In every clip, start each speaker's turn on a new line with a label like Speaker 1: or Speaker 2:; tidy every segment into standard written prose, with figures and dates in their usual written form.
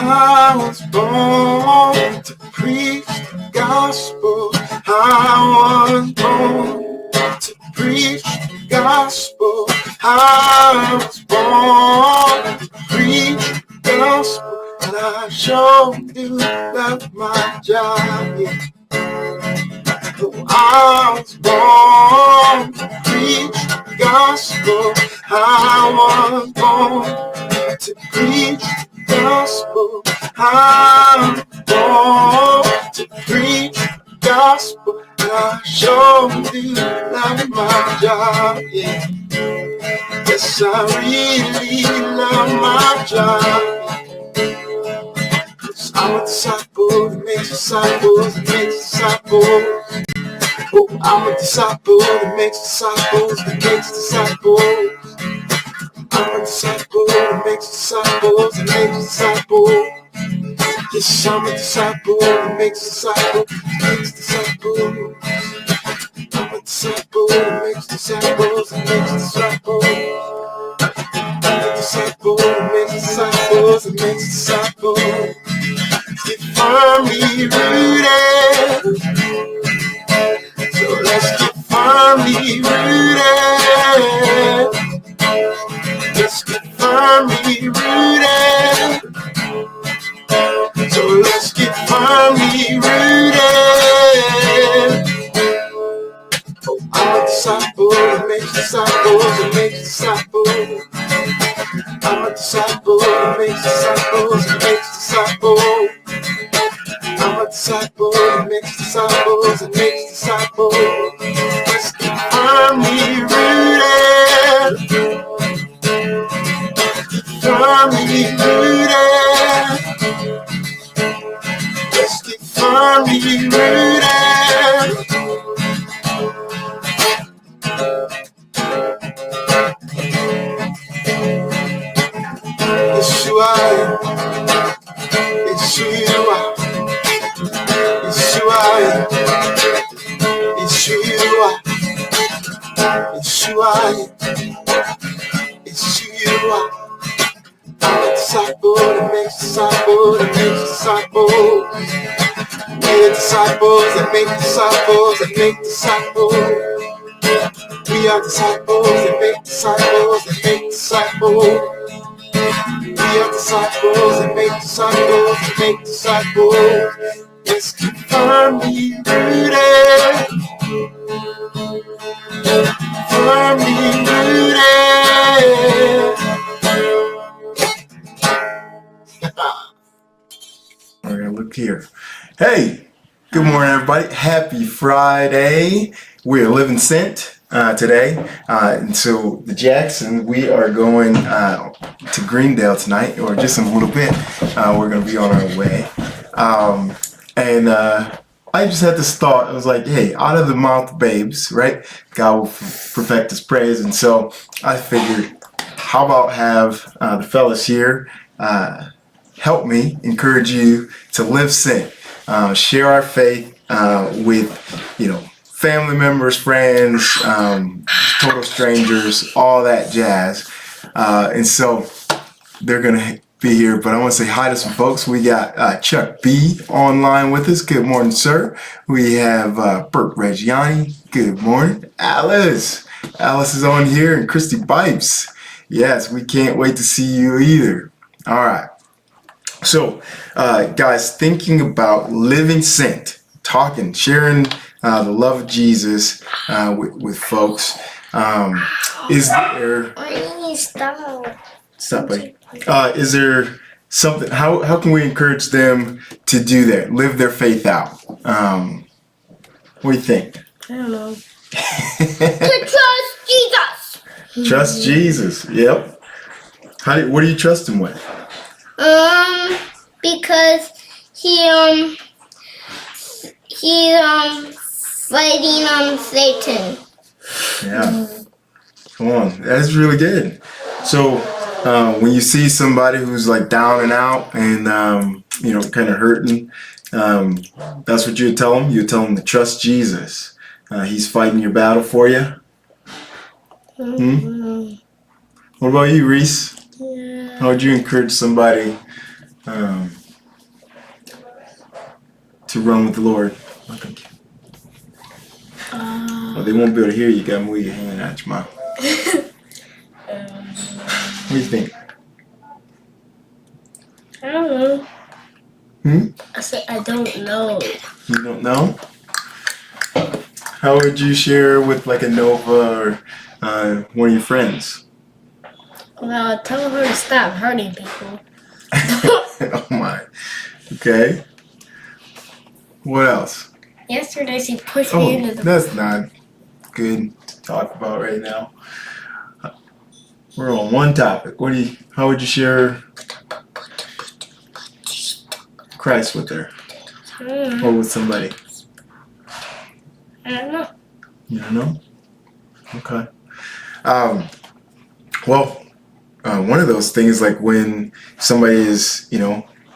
Speaker 1: I was born to preach the gospel. I was born to preach the gospel. I was born to preach the gospel. And I sure do love my job. Yeah. I was born to preach the gospel. I was born to preach the gospel. I was born to preach the gospel. And I sure do love my job. Yeah. Yes, I really love my job. I'm a disciple that makes disciples, that makes disciples. Oh, I'm a disciple that makes disciples, that makes disciples. I'm a disciple that makes disciples, that makes disciples. Yes, I'm a disciple that makes disciples, that makes disciples. I'm a disciple that makes disciples, that makes disciples. I'm a disciple that makes disciples, that makes disciples. Get firmly rooted. So let's get firmly rooted. Let's get firmly rooted. So let's get firmly rooted. Oh, I'm a disciple that makes disciples, that makes disciples. I'm a disciple that makes disciples, that makes disciples. I'm a disciple that makes disciples, that makes disciples. Let's get firmly rooted. Firmly rooted. Let's get firmly rooted. Yeshua, Yeshua, Yeshua, Yeshua, Yeshua, Yeshua. I'm a disciple that makes disciples, that makes disciples. We're disciples that make disciples, that make disciples. We are disciples that make disciples, that make disciples. We are disciples that make disciples, that make disciples. Let's get firmly rooted. Firmly rooted. All right, look here. Hey, good morning, everybody. Happy Friday. We're Living Sent today. And so the Jackson, we are going to Greendale tonight, or just in a little bit. We're going to be on our way. And I just had this thought. I was like, hey, out of the mouth of babes, right? God will perfect his praise. And so I figured, how about have the fellas here help me encourage you to live sent, share our faith with, family members, friends, total strangers, all that jazz. And so they're going to be here, but I want to say hi to some folks. We got Chuck B online with us. Good morning, sir. We have Bert Reggiani. Good morning. Alice is on here, and Christy Bipes. Yes, we can't wait to see you either. All right. So, guys, thinking about living sent, talking, sharing the love of Jesus with folks. Is there... Stop, buddy. Is there something... How can we encourage them to do that, live their faith out? What do you think?
Speaker 2: I don't know.
Speaker 3: To trust Jesus.
Speaker 1: Trust Jesus. Yep. What do you trust him with?
Speaker 3: Because fighting Satan.
Speaker 1: Yeah. Come on. That's really good. So, when you see somebody who's like down and out and, kind of hurting, that's what you tell them. You tell them to trust Jesus. He's fighting your battle for you. What about you, Reese?
Speaker 2: Yeah.
Speaker 1: How would you encourage somebody to run with the Lord? Oh, thank you. Well, they won't be able to hear you. You gotta move your hand out your mouth. What do you think?
Speaker 2: I don't know. I said I don't know.
Speaker 1: You don't know? How would you share with like a Nova or one of your friends?
Speaker 2: Well, tell her to stop hurting people.
Speaker 1: Oh my. Okay. What else?
Speaker 2: Yesterday she pushed
Speaker 1: Oh,
Speaker 2: me into the.
Speaker 1: that's not good to talk about right now. We're on one topic. How would you share Christ with her? Or with somebody?
Speaker 2: I don't know.
Speaker 1: You don't know? Okay. Well, one of those things, like when somebody is,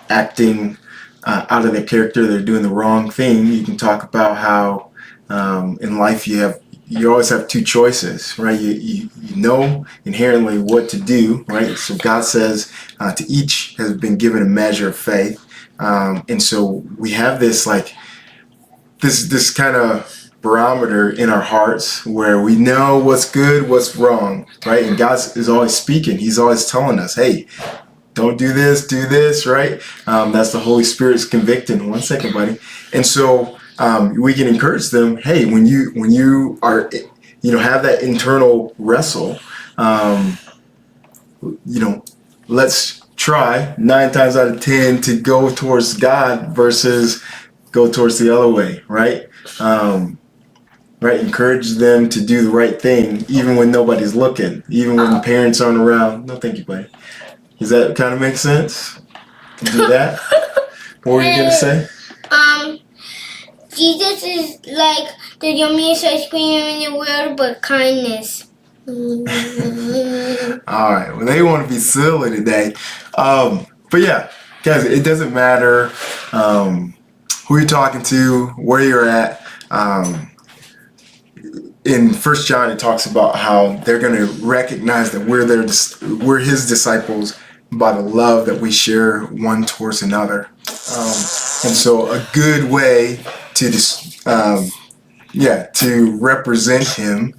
Speaker 1: acting out of their character, they're doing the wrong thing. You can talk about how in life you always have two choices, right? You know inherently what to do, right? So God says to each has been given a measure of faith, and so we have this this kind of barometer in our hearts where we know what's good, what's wrong, right? And God is always speaking. He's always telling us, hey, don't do this, right? That's the Holy Spirit's convicting. 1 second, buddy. And so we can encourage them, hey, when you are, have that internal wrestle, let's try 9 times out of 10 to go towards God versus go towards the other way, right? Right, encourage them to do the right thing, even when nobody's looking, even when the parents aren't around. No, thank you, buddy. Does that kind of make sense? Do that? What were you gonna say?
Speaker 3: Jesus is like the yummiest ice cream in the world, but kindness.
Speaker 1: All right. Well, they want to be silly today, but yeah, guys, it doesn't matter who you're talking to, where you're at. In 1 John, it talks about how they're going to recognize that we're His disciples by the love that we share one towards another. And so, a good way to to represent Him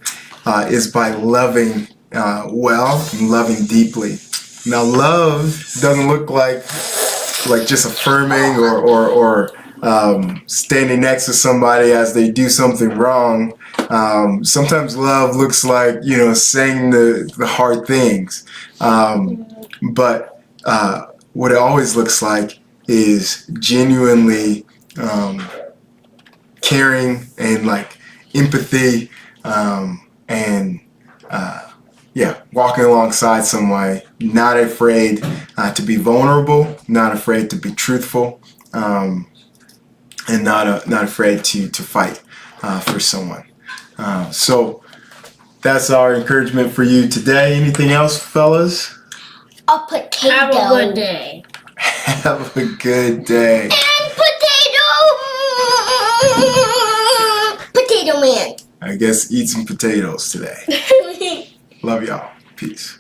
Speaker 1: is by loving well and loving deeply. Now, love doesn't look like just affirming or standing next to somebody as they do something wrong. Sometimes love looks like, saying the hard things. But what it always looks like is genuinely caring and empathy and walking alongside somebody, not afraid to be vulnerable, not afraid to be truthful, and not afraid to fight for someone. So that's our encouragement for you today. Anything else, fellas?
Speaker 3: A potato.
Speaker 2: Have a good day.
Speaker 1: Have a good day.
Speaker 3: And potato man.
Speaker 1: I guess eat some potatoes today. Love y'all. Peace.